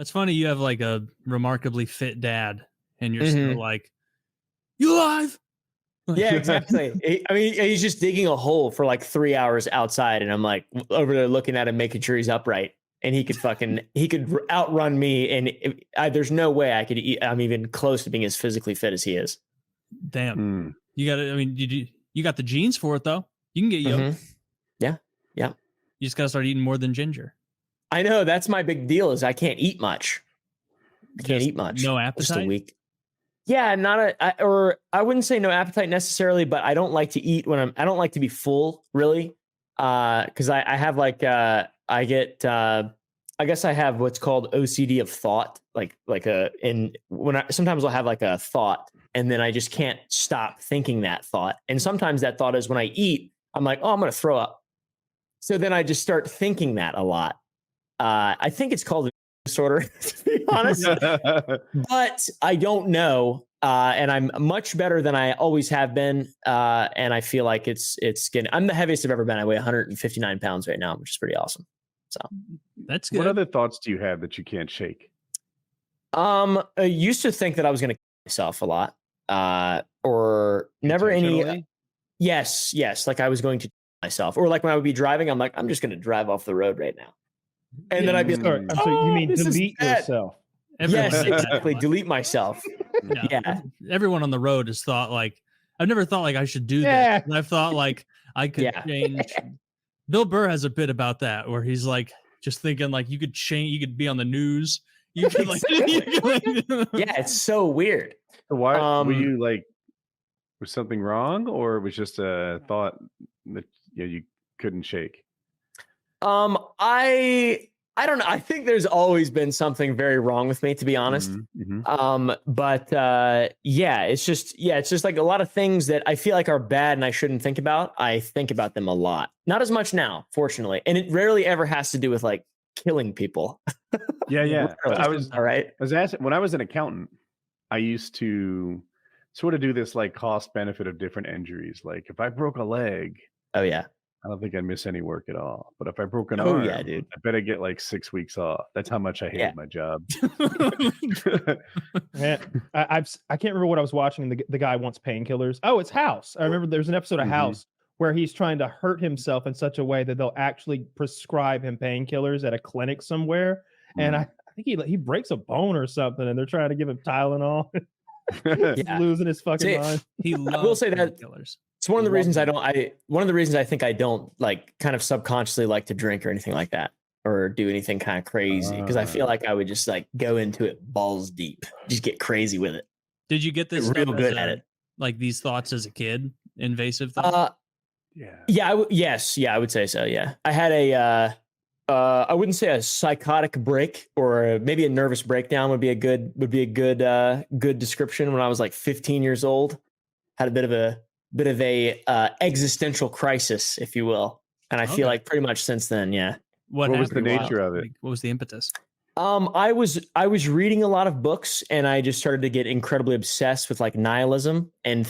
That's funny. You have like a remarkably fit dad, and you're still like, "You alive?" Yeah, exactly. I mean, he's just digging a hole for like 3 hours outside, and I'm like over there looking at him, making sure he's upright, and he could outrun me, and there's no way I could. I'm even close to being as physically fit as he is. Damn, you got it. I mean, you got the genes for it though. You can get yoked. Yeah. You just gotta start eating more than ginger. I know, that's my big deal. Is I can't eat much. I can't eat much. No appetite. Just a week. Yeah, I wouldn't say no appetite necessarily, but I don't like to eat I don't like to be full really. Cause I have like, I guess I have what's called OCD of thought. Sometimes I'll have like a thought and then I just can't stop thinking that thought. And sometimes that thought is when I eat, I'm like, oh, I'm going to throw up. So then I just start thinking that a lot. I think it's called a disorder, to be honest, but I don't know. And I'm much better than I always have been. And I feel like I'm the heaviest I've ever been. I weigh 159 pounds right now, which is pretty awesome. So that's good. What other thoughts do you have that you can't shake? I used to think that I was going to kill myself a lot, or never any. Yes. Like I was going to kill myself, or like when I would be driving, I'm like, I'm just going to drive off the road right now. And then I'd be like, so you mean delete yourself? Yes, exactly. Delete myself. Yeah. Everyone on the road has thought like, I've never thought like I should do this. And I've thought like I could change. Bill Burr has a bit about that where he's like just thinking like you could change, you could be on the news. You could like, yeah, it's so weird. So why were you like, was something wrong, or it was just a thought that you couldn't shake? I don't know. I think there's always been something very wrong with me, to be honest. But it's just like a lot of things that I feel like are bad and I shouldn't think about. I think about them a lot. Not as much now, fortunately. And it rarely ever has to do with like killing people. Yeah. I was all right. I was asking, when I was an accountant, I used to sort of do this like cost benefit of different injuries. Like if I broke a leg, I don't think I'd miss any work at all. But if I broke an arm, dude, I bet I get like 6 weeks off. That's how much I hated my job. Man, I can't remember what I was watching. The guy wants painkillers. Oh, it's House. I remember there's an episode of House where he's trying to hurt himself in such a way that they'll actually prescribe him painkillers at a clinic somewhere. And I think he breaks a bone or something, and they're trying to give him Tylenol. He's losing his fucking mind. I will say that it's one of the reasons I think I don't like kind of subconsciously like to drink or anything like that, or do anything kind of crazy, because I feel like I would just like go into it balls deep, just get crazy with it. Did you get this real good at it? Like these thoughts as a kid, invasive thoughts? Yes, I would say so. Yeah, I had I wouldn't say a psychotic break, or maybe a nervous breakdown would be a good description. When I was like 15 years old, had a bit of a existential crisis, if you will, and I feel like pretty much since then, What was the nature of it? What was the impetus? I was reading a lot of books, and I just started to get incredibly obsessed with like nihilism and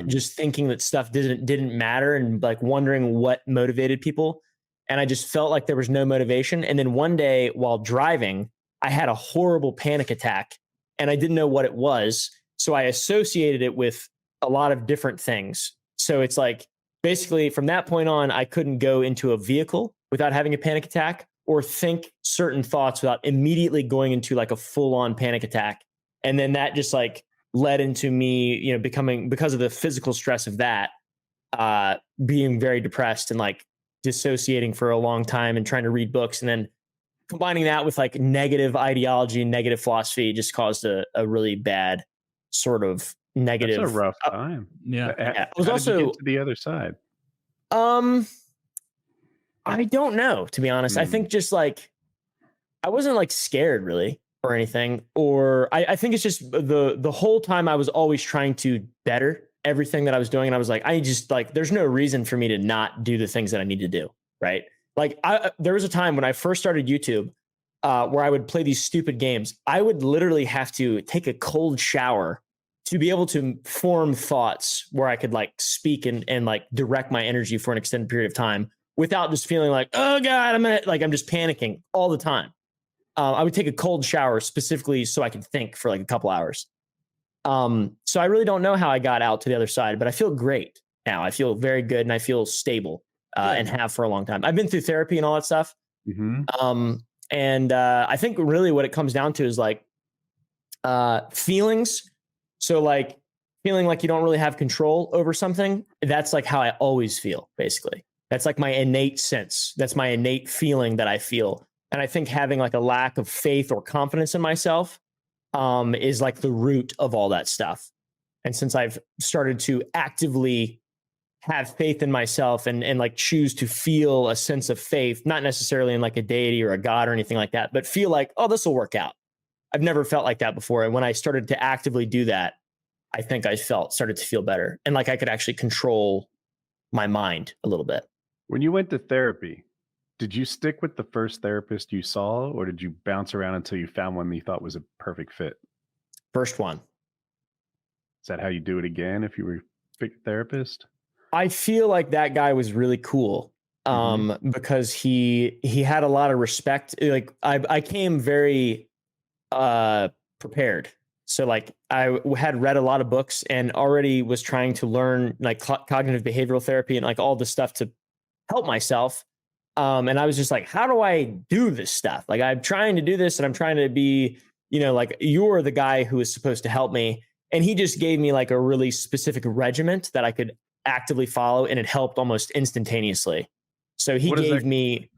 just thinking that stuff didn't matter, and like wondering what motivated people. And I just felt like there was no motivation. And then one day while driving, I had a horrible panic attack, and I didn't know what it was. So I associated it with a lot of different things. So it's like, basically from that point on, I couldn't go into a vehicle without having a panic attack, or think certain thoughts without immediately going into like a full on panic attack. And then that just like led into me, becoming, because of the physical stress of that, being very depressed and like dissociating for a long time and trying to read books, and then combining that with like negative ideology and negative philosophy just caused a really bad sort of negative. That's a rough time. I was How also did you get to the other side. I don't know, to be honest. I think just like I wasn't like scared really or anything, or I think it's just the whole time I was always trying to better everything that I was doing. And I was like, there's no reason for me to not do the things that I need to do. Right. Like there was a time when I first started YouTube where I would play these stupid games. I would literally have to take a cold shower to be able to form thoughts where I could like speak and like direct my energy for an extended period of time without just feeling like, oh God, I'm just panicking all the time. I would take a cold shower specifically so I could think for like a couple hours. So I really don't know how I got out to the other side, but I feel great now. I feel very good and I feel stable and have for a long time. I've been through therapy and all that stuff. And I think really what it comes down to is like feelings. So like feeling like you don't really have control over something. That's like how I always feel, basically. That's like my innate sense. That's my innate feeling that I feel. And I think having like a lack of faith or confidence in myself is like the root of all that stuff. And since I've started to actively have faith in myself and like choose to feel a sense of faith, not necessarily in like a deity or a god or anything like that, but feel like, oh, this will work out. I've never felt like that before. And when I started to actively do that, I think I started to feel better. And like I could actually control my mind a little bit. When you went to therapy, did you stick with the first therapist you saw, or did you bounce around until you found one that you thought was a perfect fit? First one. Is that how you do it again if you were a therapist? I feel like that guy was really cool because he had a lot of respect. Like I came very prepared. So like I had read a lot of books and already was trying to learn like cognitive behavioral therapy and like all this stuff to help myself. And I was just like, how do I do this stuff? Like I'm trying to do this and I'm trying to be, like you're the guy who is supposed to help me. And he just gave me like a really specific regiment that I could actively follow, and it helped almost instantaneously. So he gave me.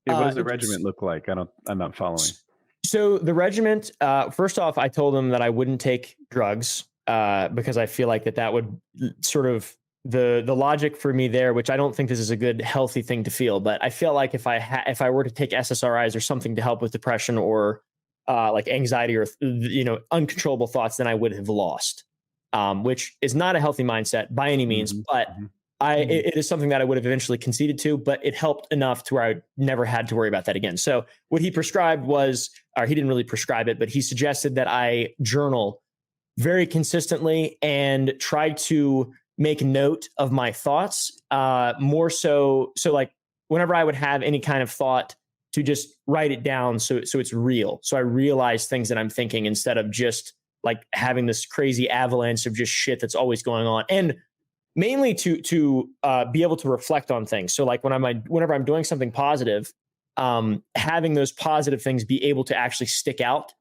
What does the regiment look like? I'm not following. So the regiment, first off, I told him that I wouldn't take drugs because I feel like that would sort of the logic for me there, which I don't think this is a good, healthy thing to feel. But I feel like if I were to take SSRIs or something to help with depression or like anxiety or uncontrollable thoughts, then I would have lost, which is not a healthy mindset by any means. But it is something that I would have eventually conceded to, but it helped enough to where I never had to worry about that again. So what he prescribed was, or he didn't really prescribe it, but he suggested that I journal very consistently and try to make note of my thoughts more so. So like whenever I would have any kind of thought, to just write it down so it's real. So I realize things that I'm thinking instead of just like having this crazy avalanche of just shit that's always going on. And mainly to be able to reflect on things. So like whenever I'm doing something positive, having those positive things be able to actually stick out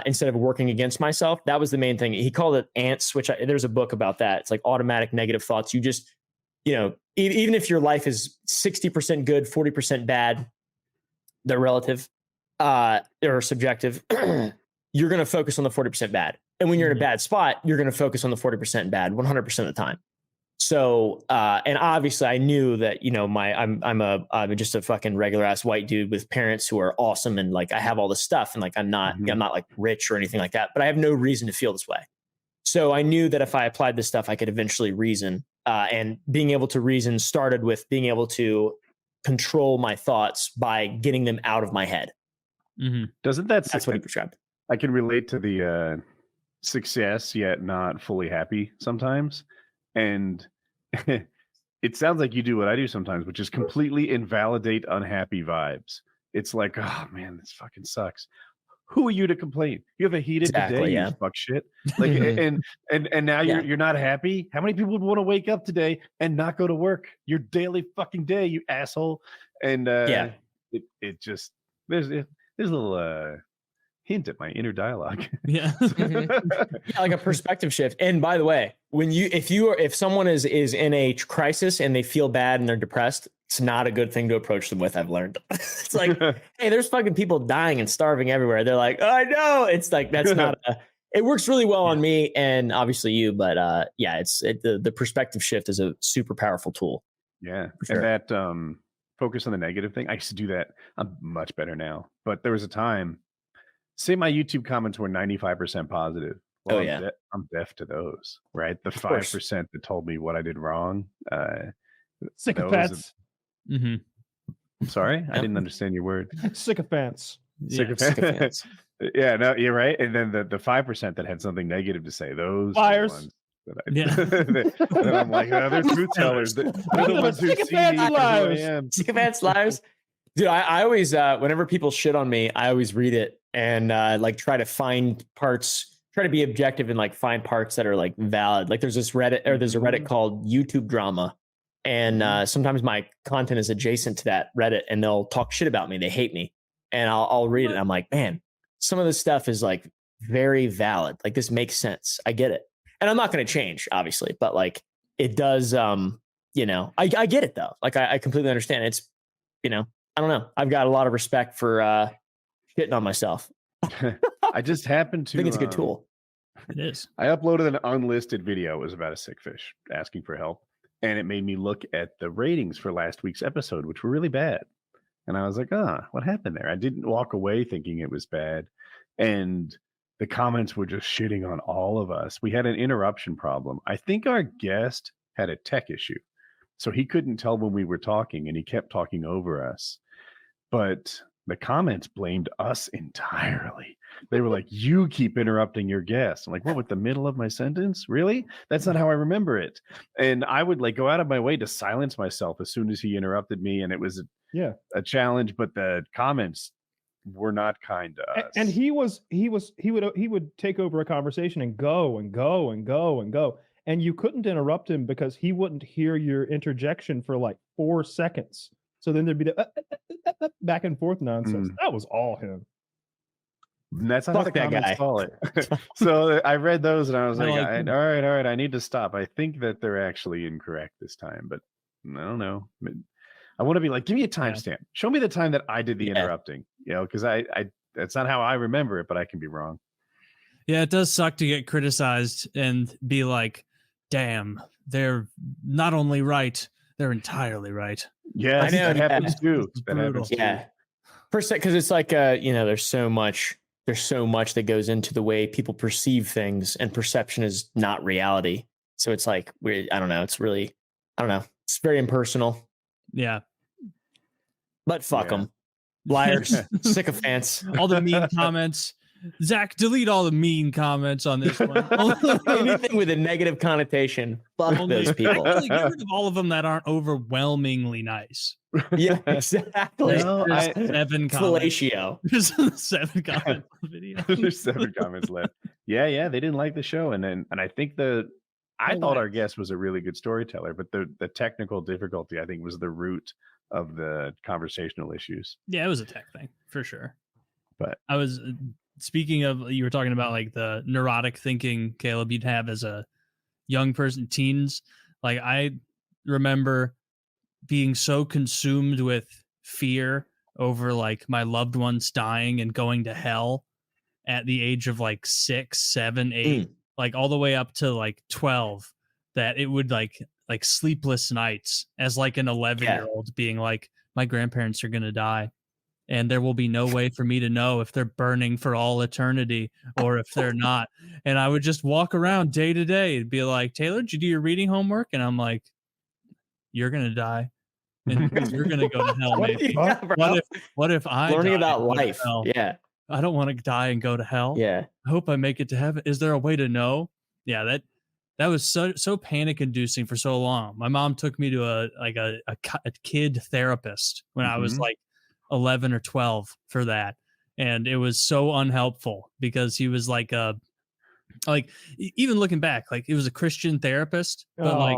instead of working against myself. That was the main thing. He called it ants, which there's a book about that. It's like automatic negative thoughts. You just, even if your life is 60% good, 40% bad, they're relative or subjective, you're going to focus on the 40% bad. And when you're in a bad spot, you're going to focus on the 40% bad 100% of the time. So, and obviously I knew that, I'm just a fucking regular ass white dude with parents who are awesome. And like, I have all this stuff and like, I'm not like rich or anything like that, but I have no reason to feel this way. So I knew that if I applied this stuff, I could eventually reason, and being able to reason started with being able to control my thoughts by getting them out of my head. Doesn't that's what he prescribed. I can relate to the success yet not fully happy sometimes. And it sounds like you do what I do sometimes, which is completely invalidate unhappy vibes. It's like, oh man, this fucking sucks. Who are you to complain? You have a heated day, you fuck shit. Like, and now you're not happy. How many people would want to wake up today and not go to work? Your daily fucking day, you asshole. And it just there's a little hint at my inner dialogue. Like a perspective shift. And by the way, if someone is in a crisis and they feel bad and they're depressed, it's not a good thing to approach them with. I've learned. It's like, hey, there's fucking people dying and starving everywhere. They're like, oh, I know. It's like, that's not it works really well on me and obviously you, but the perspective shift is a super powerful tool. Yeah. Sure. And that focus on the negative thing, I used to do that. I'm much better now, but there was a time, say my YouTube comments were 95% positive. Well, I'm deaf to those, right? The 5% that told me what I did wrong. Sycophants. I'm sorry, I didn't understand your word. Sycophants. Sycophants. Yeah, no, you're right. And then the 5% that had something negative to say, those liars. Are the ones that I'm like, they're truth tellers. They're the ones who see me. Sycophants, liars. Dude, I always, whenever people shit on me, I always read it and like try to find parts, try to be objective and like find parts that are like valid. Like there's this Reddit, or there's a Reddit called YouTube Drama. And sometimes my content is adjacent to that Reddit and they'll talk shit about me. They hate me. And I'll read it. And I'm like, man, some of this stuff is like very valid. Like this makes sense. I get it. And I'm not going to change, obviously, but like it does, you know, I get it though. Like I completely understand. It's, you know, I don't know. I've got a lot of respect for shitting on myself. I just happened to I think it's a good tool. It is. I uploaded an unlisted video. It was about a sick fish asking for help. And it made me look at the ratings for last week's episode, which were really bad. And I was like, what happened there? I didn't walk away thinking it was bad. And the comments were just shitting on all of us. We had an interruption problem. I think our guest had a tech issue. So he couldn't tell when we were talking and he kept talking over us. But the comments blamed us entirely. They were like, you keep interrupting your guests. I'm like, what, with the middle of my sentence? Really? That's not how I remember it. And I would like go out of my way to silence myself as soon as he interrupted me. And it was a challenge, but the comments were not kind to us. And he would take over a conversation and go and go and go and go. And you couldn't interrupt him because he wouldn't hear your interjection for like 4 seconds. So then there'd be the back and forth nonsense. That was all him. And that's not how the comments call it. So I read those and I was like, all right, I need to stop. I think that they're actually incorrect this time, but I don't know. I want to be like, give me a timestamp. Show me the time that I did the interrupting, you know, because I that's not how I remember it, but I can be wrong. Yeah, it does suck to get criticized and be like, damn, they're not only right, they're entirely right. Yeah, I know that happens too. That happens too. Yeah, because it's like you know, there's so much that goes into the way people perceive things, and perception is not reality. So it's like I don't know. It's really, I don't know. It's very impersonal. Yeah, but fuck them, liars, sycophants. All the mean comments. Zach, delete all the mean comments on this one. Anything with a negative connotation. Fuck those people. Really get rid of all of them that aren't overwhelmingly nice. Yeah, exactly. There's 7 comments. There's 7 comments on the video. There's 7 comments left. Yeah, they didn't like the show, and I think I thought our guest was a really good storyteller, but the technical difficulty I think was the root of the conversational issues. Yeah, it was a tech thing for sure. But I was. Speaking of, you were talking about like the neurotic thinking, Caleb, you'd have as a young person, teens. Like I remember being so consumed with fear over like my loved ones dying and going to hell at the age of like 6, 7, 8, like all the way up to like 12, that it would like sleepless nights as like an 11-year-old being like, my grandparents are going to die. And there will be no way for me to know if they're burning for all eternity or if they're not. And I would just walk around day to day and be like, Taylor, did you do your reading homework? And I'm like, you're going to die. And you're going to go to hell. Maybe. What if I learning about life? Yeah. I don't want to die and go to hell. Yeah. I hope I make it to heaven. Is there a way to know? Yeah, that was so panic inducing for so long. My mom took me to a kid therapist when I was like 11 or 12 for that, and it was so unhelpful because he was like even looking back, like it was a Christian therapist, but like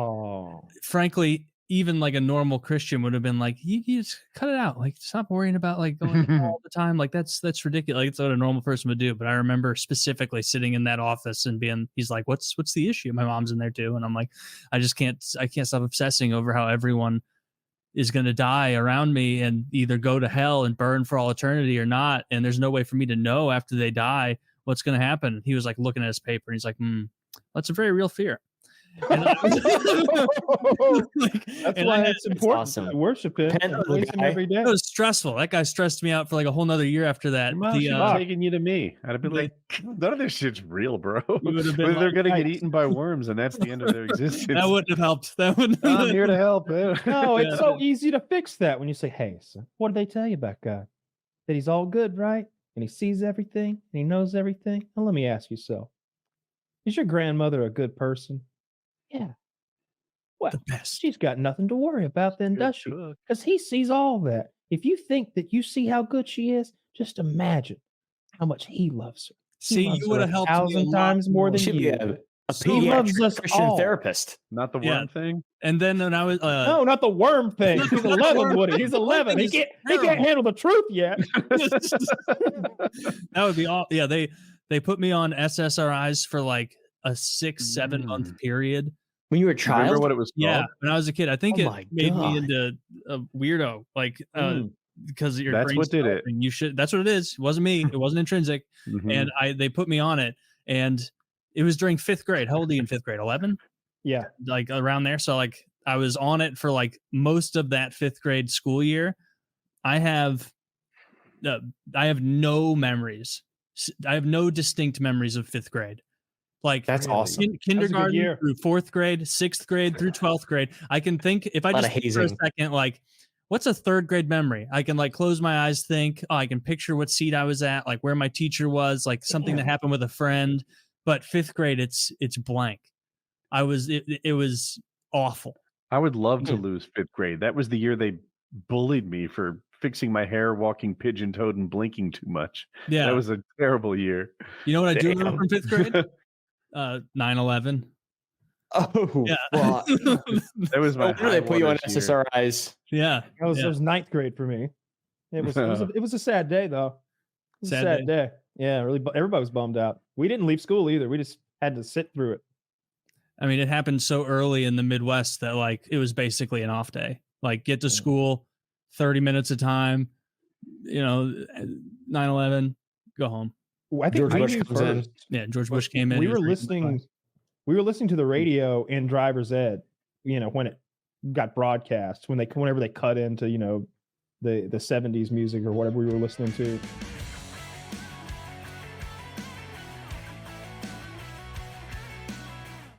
frankly, even like a normal Christian would have been like, you just cut it out, like stop worrying about like going all the time, like that's ridiculous, like it's what a normal person would do. But I remember specifically sitting in that office and he's like, what's the issue? My mom's in there too, and I'm like, I can't stop obsessing over how everyone is going to die around me and either go to hell and burn for all eternity or not. And there's no way for me to know after they die what's going to happen. He was like looking at his paper and he's like, that's a very real fear. And that's why it's important to worship him every day. It was stressful. That guy stressed me out for like a whole nother year after that. Taking you to me. I'd have been like, none of this shit's real, bro. They're going to get eaten by worms and that's the end of their existence. That wouldn't have helped. I'm here to help. No, it's so easy to fix that when you say, hey, son, what did they tell you about God? That he's all good, right? And he sees everything and he knows everything. Now let me ask you so. Is your grandmother a good person? Yeah. Well, the best. She's got nothing to worry about then, does she? Because he sees all that. if you think that you see how good she is, just imagine how much he loves her. See, you would have helped 1,000 times more than you. A He loves us Christian all. therapist. Not the worm thing. And then when I was no, not the worm thing. He's 11, Woody. He's 11. He can't handle the truth yet. That would be all. Yeah, they put me on SSRIs for like a 6-7 month period. When you were a child? Remember what it was called? Yeah, when I was a kid. I think it made me into a weirdo. Like because your that's what did it. You should. That's what it is. It wasn't me. It wasn't intrinsic. And they put me on it, and it was during 5th grade. How old are you in 5th grade? 11? Yeah, like around there. So like I was on it for like most of that 5th grade school year. I have no memories. I have no distinct memories of 5th grade. Like that's awesome. Kindergarten through 4th grade, 6th grade through 12th grade. I can think if I just think for a second, like what's a 3rd grade memory? I can like close my eyes, think, I can picture what seat I was at, like where my teacher was, like something that happened with a friend. But 5th grade, it's blank. It was awful. I would love to lose 5th grade. That was the year they bullied me for fixing my hair, walking pigeon-toed, and blinking too much. Yeah, that was a terrible year. You know what I do remember from 5th grade? 9/11. Oh, yeah. Well, that was my. They put you on SSRIs. Yeah, it was 9th grade for me. It was a sad day though. It was a sad day. Yeah, really. Everybody was bummed out. We didn't leave school either. We just had to sit through it. I mean, it happened so early in the Midwest that like it was basically an off day. Like get to school, 30 minutes of time. 9/11, go home. I think George Bush comes in. Yeah, George Bush came in. We were listening to the radio in driver's ed. When it got broadcast, whenever they cut into the 70s music or whatever we were listening to.